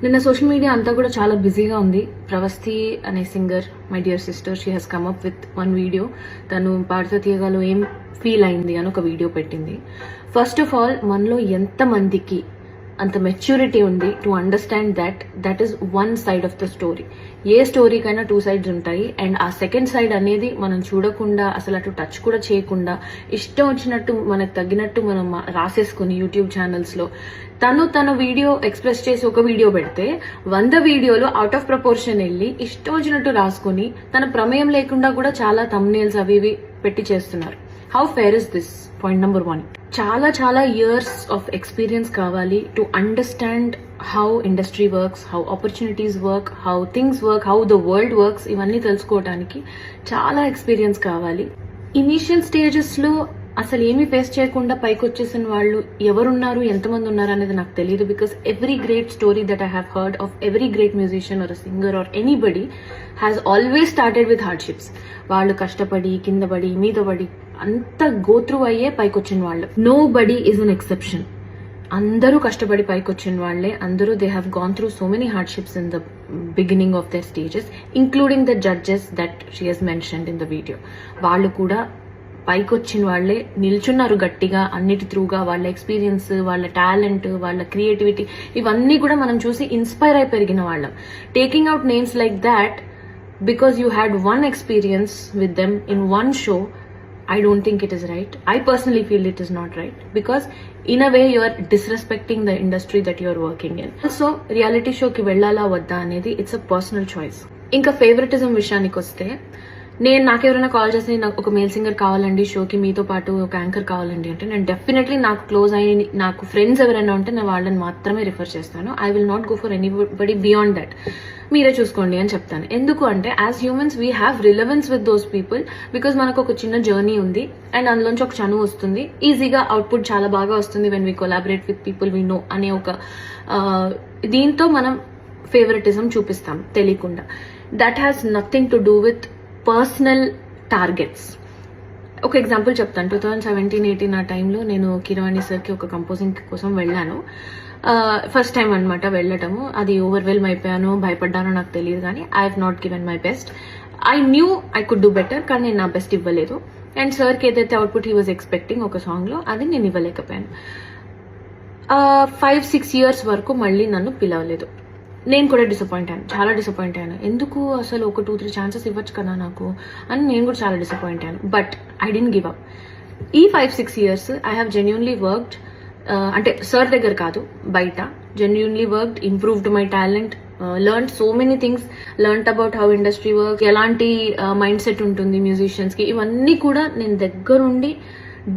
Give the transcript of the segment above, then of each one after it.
నిన్న social media అంతా కూడా చాలా బిజీగా ఉంది. ప్రవస్తి అనే singer, my dear sister, she has come up with one video. తను పాడుతూ తీయగాలో ఏం ఫీల్ అయింది అని ఒక వీడియో పెట్టింది. ఫస్ట్ ఆఫ్ ఆల్, మనలో ఎంతమందికి అంత మెచ్యూరిటీ ఉంది to understand that is one side of the story. ఏ స్టోరీకైనా టూ సైడ్స్ ఉంటాయి. అండ్ ఆ సెకండ్ సైడ్ అనేది మనం చూడకుండా, అసలు అటు టచ్ కూడా చేయకుండా, ఇష్టం వచ్చినట్టు మనకు తగ్గినట్టు మనం రాసేసుకుని యూట్యూబ్ ఛానల్స్ లో తన వీడియో ఎక్స్ప్రెస్ చేసి ఒక వీడియో పెడితే 100 వీడియోలు అవుట్ ఆఫ్ ప్రపోర్షన్ వెళ్ళి ఇష్టం వచ్చినట్టు రాసుకుని తన ప్రమేయం లేకుండా కూడా చాలా థంబ్నెయిల్స్ అవి ఇవి పెట్టి చేస్తున్నారు. How fair is this? Point number 1. చాలా ఇయర్స్ ఆఫ్ ఎక్స్పీరియన్స్ కావాలి to understand how industry works, how opportunities work, how things work, how the world works. ఇవన్నీ తెలుసుకోవడానికి చాలా ఎక్స్పీరియన్స్ కావాలి. ఇనీషియల్ స్టేజెస్ లో అసలు ఏమీ ఫేస్ చేయకుండా పైకి వచ్చేసిన వాళ్ళు ఎవరున్నారు, ఎంతమంది ఉన్నారు అనేది నాకు తెలియదు. Because every great story that I have heard of every great musician or singer or anybody has always started with hardships. వాళ్ళు కష్టపడి, కింద పడి, మీద పడి, అంత గోత్రూ అయ్యే పైకి వచ్చిన వాళ్ళు. Nobody is an exception. అందరూ కష్టపడి పైకి వచ్చిన వాళ్లే. అందరూ they have gone through so many hardships in the beginning of their stages, including the judges that she has mentioned in the video. వాళ్ళు కూడా పైకి వచ్చిన వాళ్లే నిల్చున్నారు గట్టిగా, అన్నిటి త్రూగా. వాళ్ళ ఎక్స్పీరియన్స్, వాళ్ళ టాలెంట్, వాళ్ళ క్రియేటివిటీ, ఇవన్నీ కూడా మనం చూసి ఇన్స్పైర్ అయి పెరిగిన వాళ్ళం. Taking out names like that because you had one experience with them in one show, I don't think it is right. I personally feel it is not right because in a way you are disrespecting the industry that you are working in. So reality show ki vellala vadda anedi it's a personal choice. Inka favoritism విషయానికి వస్తే, నాకు ఎవరైనా call చేసి నాకు ఒక male singer కావాలండి షోకి, మీతో పాటు ఒక యాంకర్ కావాలండి అంటే, నేను డెఫినెట్లీ నాకు క్లోజ్ అయ్యి నాకు ఫ్రెండ్స్ ఎవరైనా ఉంటే నేను వాళ్ళని మాత్రమే రిఫర్ చేస్తాను. I will not go for anybody beyond that. మీరే చూసుకోండి అని చెప్తాను. ఎందుకు అంటే, as humans we have relevance with those people because మనకు ఒక చిన్న జర్నీ ఉంది అండ్ అందులోంచి ఒక చనువు వస్తుంది. ఈజీగా అవుట్పుట్ చాలా బాగా వస్తుంది when we collaborate with people we know అనే ఒక దీంతో మనం ఫేవరెటిజం చూపిస్తాం తెలియకుండా. That has nothing to do with personal targets. ఒక ఎగ్జాంపుల్ చెప్తాను. 2017-18 ఆ టైంలో నేను కీరవాణి సార్కి ఒక కంపోజింగ్ కోసం వెళ్ళాను. ఫస్ట్ టైం అనమాట వెళ్ళటము. అది ఓవర్వెల్మ్ అయిపోయాను, భయపడ్డానో నాకు తెలియదు, కానీ I have not given my best. I knew I could do better, కానీ నేను నా బెస్ట్ ఇవ్వలేదు. అండ్ సార్కి ఏదైతే అవుట్పుట్ హీ వాజ్ ఎక్స్పెక్టింగ్ ఒక సాంగ్లో, అది నేను ఇవ్వలేకపోయాను. 5-6 ఇయర్స్ వరకు మళ్ళీ నన్ను పిలవలేదు. నేను కూడా డిసప్పాయింట్ అయ్యాను, చాలా డిసప్పాయింట్ అయ్యాను. ఎందుకు అసలు ఒక 2-3 ఛాన్సెస్ ఇవ్వచ్చు కదా నాకు అని నేను కూడా చాలా డిసప్పాయింట్ అయ్యాను. But I didn't give up. ఈ 5-6 years I have genuinely worked, అంటే సార్ దగ్గర కాదు, బయట genuinely worked, improved my talent, learned so many things, learned about how industry work, ఎలాంటి మైండ్ సెట్ ఉంటుంది మ్యూజిషియన్స్ కి, ఇవన్నీ కూడా నేను దగ్గరుండి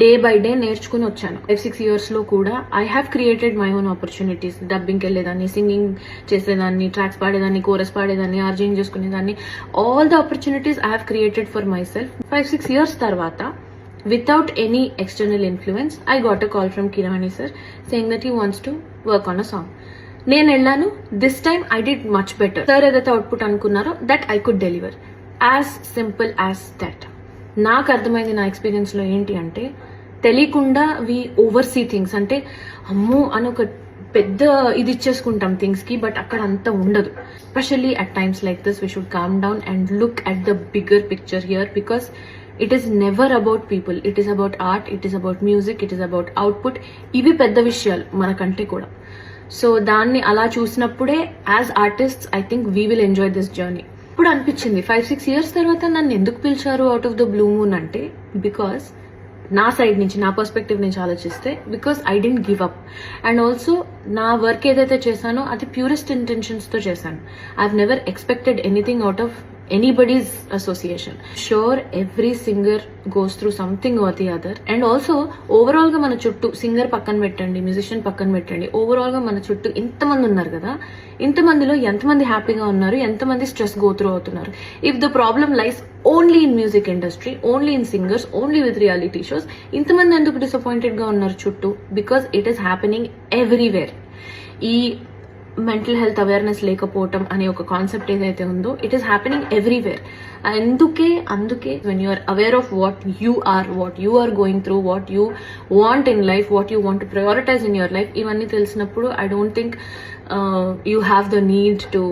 డే బై డే నేర్చుకుని వచ్చాను. 5-6 ఇయర్స్ లో కూడా I have created my own opportunities. డబ్బింగ్కి వెళ్ళేదాన్ని, సింగింగ్ చేసేదాన్ని, ట్రాక్స్ పాడేదాన్ని, కోరస్ పాడేదాన్ని, ఆర్జింగ్ చేసుకునేదాన్ని. All the opportunities I have created for myself. 5-6 years తర్వాత, without any external influence, I got a call from Kirani sir saying that he wants to work on a song. నేను వెళ్ళాను. This time I did much better. Sir ఏదైతే output అనుకున్నారో that I could deliver. As simple as that. నాకు అర్థమైంది నా experience లో ఏంటి అంటే, తెలియకుండా వి ఓవర్సీ థింగ్స్. అంటే అమ్మో అని ఒక పెద్ద ఇది ఇచ్చేసుకుంటాం థింగ్స్ కి, బట్ అక్కడ అంత ఉండదు. Especially at times like this we should calm down and look at the bigger picture here, because it is never about people, it is about art, it is about music, it is about output. ఇవి పెద్ద విషయాలు మనకంటే కూడా. So దాన్ని అలా చూసినప్పుడే as artists I think we will enjoy this journey. ఇప్పుడు అనిపించింది 5-6 ఇయర్స్ తర్వాత నన్ను ఎందుకు పిలిచారు out of the blue moon అంటే, బికాస్ నా సైడ్ నుంచి, నా పర్స్పెక్టివ్ నుంచి ఆలోచిస్తే, because I didn't give up. And also నా వర్క్ ఏదైతే చేశానో అది ప్యూరెస్ట్ ఇంటెన్షన్స్ తో చేశాను. I have never expected anything out of anybody's association. Sure, every singer goes through something or the other. And also overall ga mana chuttu, singer పక్కన పెట్టండి, musician పక్కన పెట్టండి, overall గా మన చుట్టూ ఇంతమంది ఉన్నారు కదా, ఇంతమందిలో ఎంతమంది హ్యాపీగా ఉన్నారు, ఎంతమంది స్ట్రెస్ గో త్రూ అవుతున్నారు. If the problem lies only in music industry, only in singers, only with reality shows, ఇంతమంది ఎందుకు డిసప్పాయింటెడ్ గా ఉన్నారు చుట్టూ? Because it is happening everywhere. ఈ మెంటల్ హెల్త్ అవేర్నెస్ లేకపోవటం అనే ఒక కాన్సెప్ట్ ఏదైతే ఉందో, ఇట్ ఈస్ హ్యాపెనింగ్ ఎవ్రీవేర్. అందుకే when you are aware of what you are going through, what you want in life, what you want to prioritise in your life, ఇవన్నీ తెలిసినప్పుడు I don't think you have the need to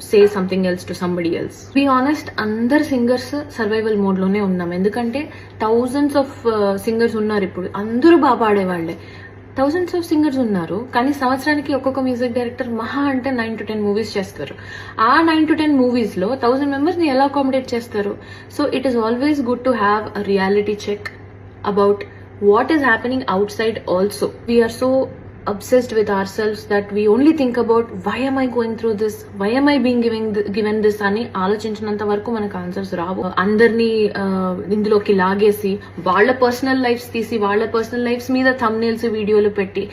say something else to somebody else. Be honest, అందరు singers survival mode లోనే ఉన్నాం. ఎందుకంటే thousands of singers ఉన్నారు ఇప్పుడు, అందరూ బాగా పాడేవాళ్లే. థౌజండ్స్ ఆఫ్ సింగర్స్ ఉన్నారు, కానీ సంవత్సరానికి ఒక్కొక్క మ్యూజిక్ డైరెక్టర్ మహా అంటే 9 to 10 మూవీస్ చేస్తారు. ఆ 9 to 10 మూవీస్ లో 1000 మెంబర్స్ ని ఎలా అకామిడేట్ చేస్తారు? So it is always good to have a reality check about what is happening outside also. We are so obsessed with ourselves that we only think about why am I going through this, why am I being given this అని ఆలోచించినంత వరకు మనకు answers రావు. అందరినీ ఇందులోకి లాగేసి వాళ్ళ personal lifes తీసి వాళ్ళ personal lifes మీద థంబ్నెయిల్స్ వీడియోలు పెట్టి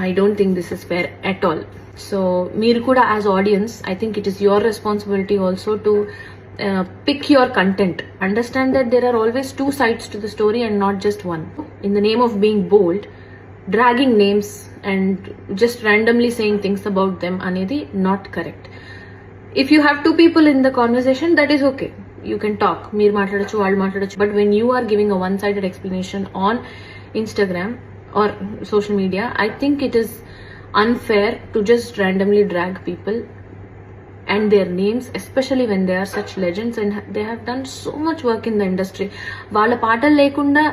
I don't think this is fair at all. So మీరు కూడా as audience, I think it is your responsibility also to pick your content. Understand that there are always two sides to the story and not just one. In the name of being bold, dragging names and just randomly saying things about them anedi not correct. If you have two people in the conversation, that is okay, you can talk, meer maatladochu vallu maatladochu. But when you are giving a one sided explanation on Instagram or social media, I think it is unfair to just randomly drag people and their names, especially when they are such legends and they have done so much work in the industry. Vaalla paatalu lekunda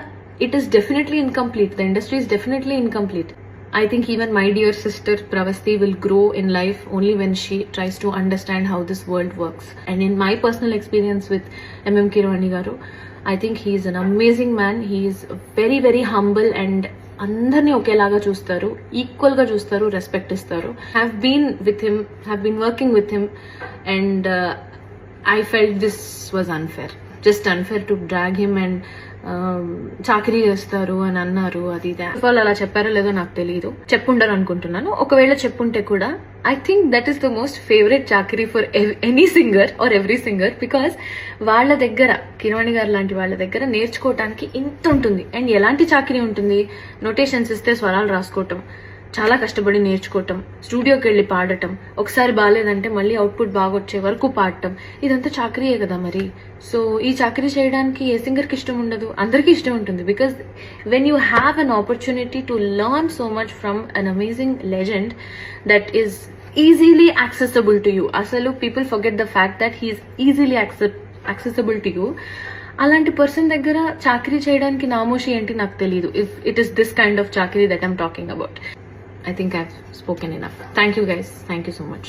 it is definitely incomplete. The industry is definitely incomplete. I think even my dear sister Pravasti will grow in life only when she tries to understand how this world works. And in my personal experience with MM Keeravani garu, I think he is an amazing man. He is very very humble and అందరినీ ఒకేలాగా చూస్తారు, equal గా చూస్తారు, respect ఇస్తారు. Have been working with him and I felt this was unfair, just unfair to drag him and చాకరీ చేస్తారు అని అన్నారు. అది వాళ్ళు అలా చెప్పారో లేదో నాకు తెలియదు, చెప్పుండరు అనుకుంటున్నాను. ఒకవేళ చెప్పుంటే కూడా I think that is the most favourite చాకరీ for any singer or every singer. Because వాళ్ళ దగ్గర, కిరవాణి గారు లాంటి వాళ్ళ దగ్గర నేర్చుకోవటానికి ఇంత ఉంటుంది. అండ్ ఎలాంటి చాకరీ ఉంటుంది? నోటేషన్స్ ఇస్తే స్వరాలు రాసుకోవటం, చాలా కష్టపడి నేర్చుకోవటం, స్టూడియోకి వెళ్ళి పాడటం, ఒకసారి బాగాలేదంటే మళ్ళీ అవుట్పుట్ బాగా వచ్చే వరకు పాడటం, ఇదంతా చాకరీయే కదా మరి. సో ఈ చాకరీ చేయడానికి ఏ సింగర్కి ఇష్టం ఉండదు? అందరికీ ఇష్టం ఉంటుంది. Because when you have an opportunity to learn so much from an amazing legend that is easily accessible to you. అసలు people forget the fact that he is easily accessible to you. అలాంటి పర్సన్ దగ్గర చాకరీ చేయడానికి నామోషి ఏంటి నాకు తెలియదు. If it is this kind of చాకరీ that I'm talking about. I think I've spoken enough. Thank you guys. Thank you so much.